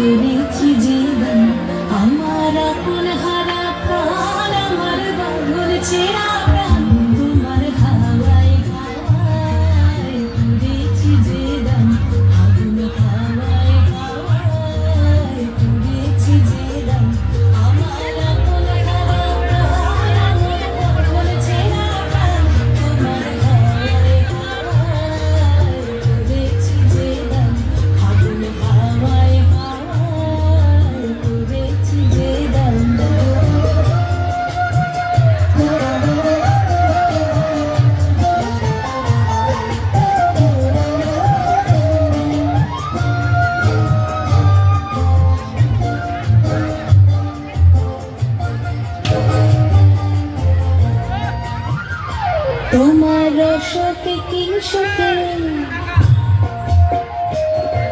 করেছি জীবন আমার আপন হারা প্রাণ আমার বাঁধন ছেঁড়া প্রাণ তোমার হাওয়ায় হাওয়ায় করেছি জীবন আগুন হাওয়ায় হাওয়ায় করেছি জীবন আমার আপন হারা প্রাণ আমার বাঁধন ছেঁড়া প্রাণ তোমার হাওয়ায় হাওয়ায় করেছি জীবন আগুন হাওয়ায় হাওয়ায় করেছি জীবন। তোমার রসকে কিংসুকে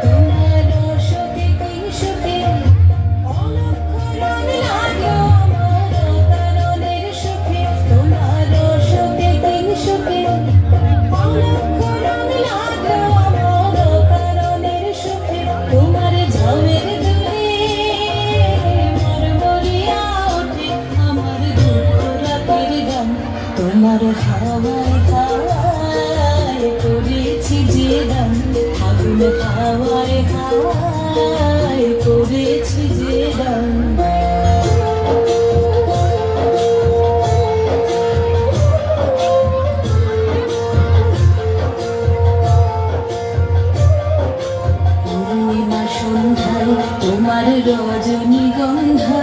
তোমার রসকে কিংসুকে অলক্ষরণ লাগলো আমার কারণের সুখে তোমার রসকে কিংসুকে অলক্ষরণ লাগলো আমার কারণের সুখে তোমার ঝামের দূরে মরমরিয়া ওঠে আমার দুঃখ রাতের গান তোমার হাওয়ায় হাওয়ায় করেছি জীবন আগুন হাওয়ায় হাওয়ায় করেছি জীবন। পূর্ণিমা সন্ধ্যায় তোমার রজনীগন্ধায়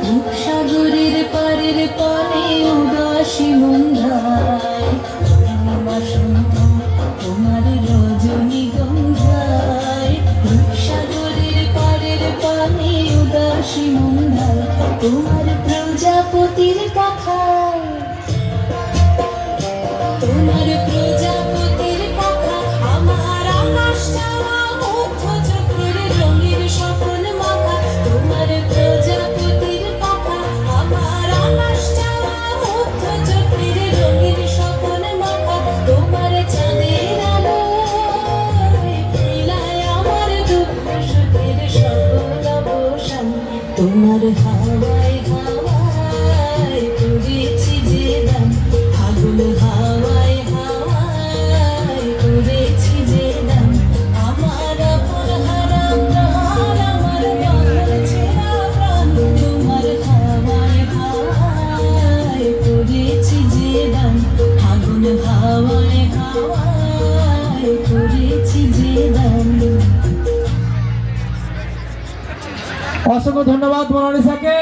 রূপসাগরের পারের পানে উদাসী মন্ধায় পূর্ণিমা সন্ধ্যায় তোমার রজনীগন্ধায় রূপসাগরের পারের পানে উদাসী মন্ধায় তোমার প্রজাপতির পাখায় তোমার প্রজাপতির পাখা আমার আকাশ চাওয়া মুগ্ধ চোখের রঙের স্বপ্ন মাখা তোমার প্রজাপতির পাখা আমার আকাশ চাওয়া মুগ্ধ চোখের রঙের স্বপ্ন মাখা তোমার চাঁদের আলো মিলায় আমার দুঃখ সুখের সকল অবসান তোমার হাওয়ায় হাওয়ায় করেছি জীবন আগুন হাওয়ায় হাওয়ায় করেছি জীবন আমার আপন হারা প্রাণ আমার বাঁধন ছেঁড়া প্রাণ তোমার হাওয়ায় হাওয়ায় করেছি জীবন আগুন হাওয়ায় হাওয়ায় করেছি জীবন। অসংখ্য ধন্যবাদ মোনালিসাকে।